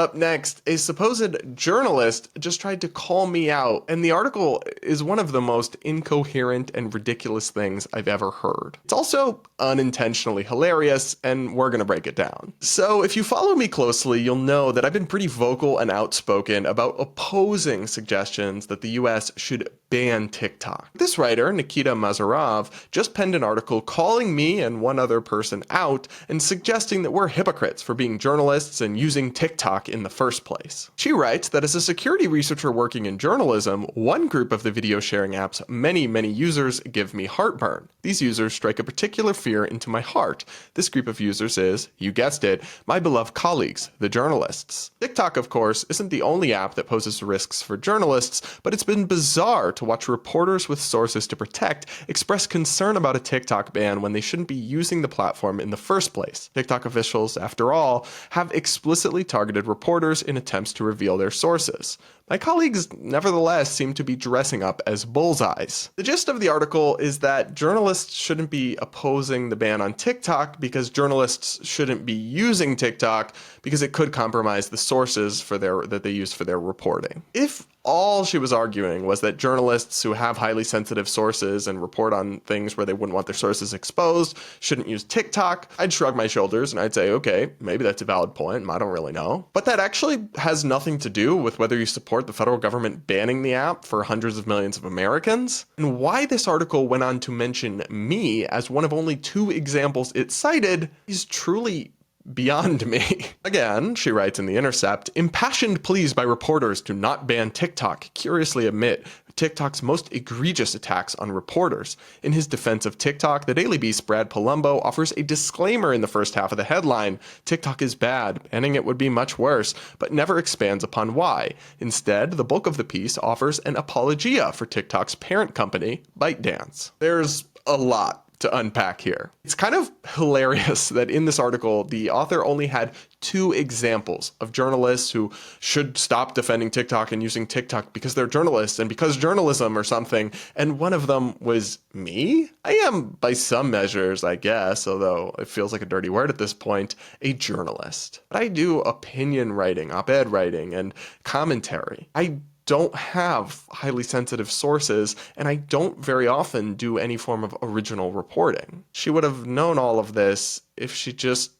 Up next, a supposed journalist just tried to call me out, and the article is one of the most incoherent and ridiculous things I've ever heard. It's also unintentionally hilarious, and we're gonna break it down. So if you follow me closely, you'll know that I've been pretty vocal and outspoken about opposing suggestions that the US should ban TikTok. This writer, Nikita Mazarov, just penned an article calling me and one other person out and suggesting that we're hypocrites for being journalists and using TikTok in the first place. She writes that as a security researcher working in journalism, one group of the video sharing app's many users give me heartburn. These users strike a particular fear into my heart. This group of users is, you guessed it, my beloved colleagues, the journalists. TikTok, of course, isn't the only app that poses risks for journalists, but it's been bizarre to watch reporters with sources to protect express concern about a TikTok ban when they shouldn't be using the platform in the first place. TikTok officials, after all, have explicitly targeted reporters in attempts to reveal their sources. My colleagues, nevertheless, seem to be dressing up as bullseyes. The gist of the article is that journalists shouldn't be opposing the ban on TikTok because journalists shouldn't be using TikTok because it could compromise the sources that they use for their reporting. If all she was arguing was that journalists who have highly sensitive sources and report on things where they wouldn't want their sources exposed shouldn't use TikTok, I'd shrug my shoulders and I'd say, okay, maybe that's a valid point, I don't really know. But that actually has nothing to do with whether you support the federal government banning the app for hundreds of millions of Americans. And why this article went on to mention me as one of only 2 examples it cited is truly beyond me. Again, she writes in The Intercept, impassioned pleas by reporters to not ban TikTok curiously admit TikTok's most egregious attacks on reporters. In his defense of TikTok, the Daily Beast's Brad Polumbo offers a disclaimer in the first half of the headline. TikTok is bad, banning it would be much worse, but never expands upon why. Instead, the bulk of the piece offers an apologia for TikTok's parent company, ByteDance. There's a lot to unpack here. It's kind of hilarious that in this article, the author only had 2 examples of journalists who should stop defending TikTok and using TikTok because they're journalists and because journalism or something, and one of them was me? I am, by some measures, I guess, although it feels like a dirty word at this point, a journalist. But I do opinion writing, op-ed writing, and commentary. I don't have highly sensitive sources, and I don't very often do any form of original reporting. She would have known all of this if she just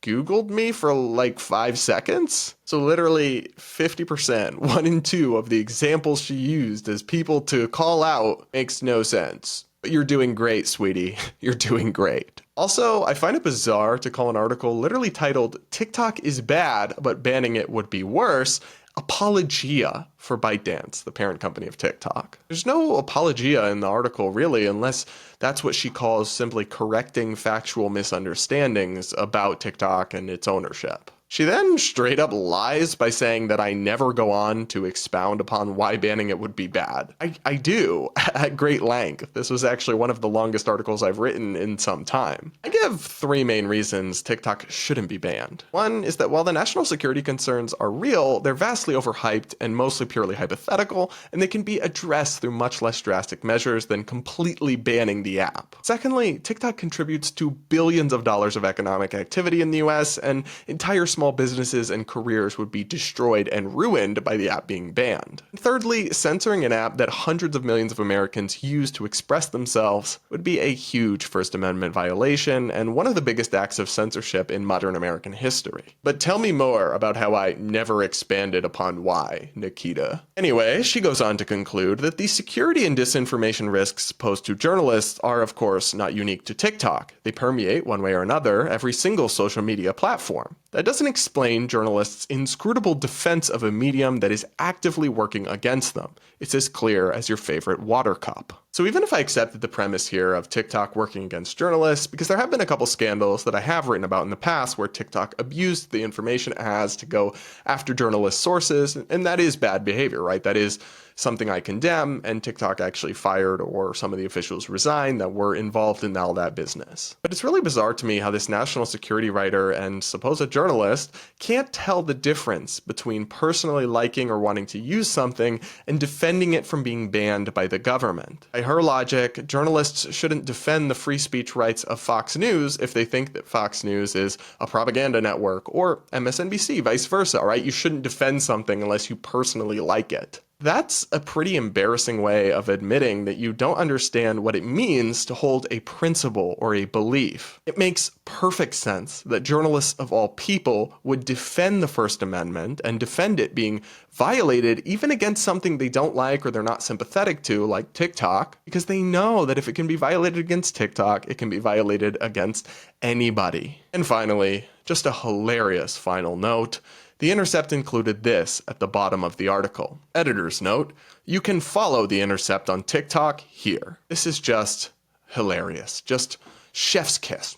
Googled me for like 5 seconds. So literally 50%, 1 in 2 of the examples she used as people to call out makes no sense. But you're doing great, sweetie. You're doing great. Also, I find it bizarre to call an article literally titled TikTok is bad, but banning it would be worse, apologia for ByteDance, the parent company of TikTok. There's no apologia in the article, really, unless that's what she calls simply correcting factual misunderstandings about TikTok and its ownership. She then straight up lies by saying that I never go on to expound upon why banning it would be bad. I do, at great length. This was actually one of the longest articles I've written in some time. I give 3 main reasons TikTok shouldn't be banned. One is that while the national security concerns are real, they're vastly overhyped and mostly purely hypothetical, and they can be addressed through much less drastic measures than completely banning the app. Secondly, TikTok contributes to billions of dollars of economic activity in the US, and entire small businesses and careers would be destroyed and ruined by the app being banned. And thirdly, censoring an app that hundreds of millions of Americans use to express themselves would be a huge First Amendment violation and one of the biggest acts of censorship in modern American history. But tell me more about how I never expanded upon why, Nikita. Anyway, she goes on to conclude that the security and disinformation risks posed to journalists are, of course, not unique to TikTok. They permeate, one way or another, every single social media platform. That doesn't explain journalists' inscrutable defense of a medium that is actively working against them. It's as clear as your favorite water cup. So even if I accepted the premise here of TikTok working against journalists, because there have been a couple scandals that I have written about in the past where TikTok abused the information it has to go after journalist sources, and that is bad behavior, right? That is something I condemn, and TikTok actually fired or some of the officials resigned that were involved in all that business. But it's really bizarre to me how this national security writer and supposed journalist can't tell the difference between personally liking or wanting to use something and defending it from being banned by the government. By her logic, journalists shouldn't defend the free speech rights of Fox News if they think that Fox News is a propaganda network, or MSNBC, vice versa, right? You shouldn't defend something unless you personally like it. That's a pretty embarrassing way of admitting that you don't understand what it means to hold a principle or a belief. It makes perfect sense that journalists of all people would defend the First Amendment and defend it being violated even against something they don't like or they're not sympathetic to, like TikTok, because they know that if it can be violated against TikTok, it can be violated against anybody. And finally, just a hilarious final note. The Intercept included this at the bottom of the article. Editor's note, you can follow The Intercept on TikTok here. This is just hilarious. Just chef's kiss.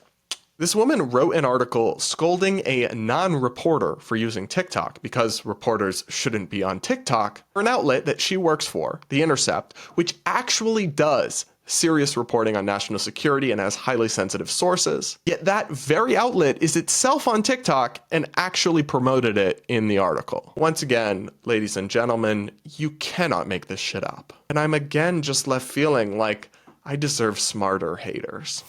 This woman wrote an article scolding a non-reporter for using TikTok because reporters shouldn't be on TikTok, for an outlet that she works for, The Intercept, which actually does serious reporting on national security and has highly sensitive sources. Yet that very outlet is itself on TikTok and actually promoted it in the article. Once again, ladies and gentlemen, you cannot make this shit up. And I'm again just left feeling like I deserve smarter haters.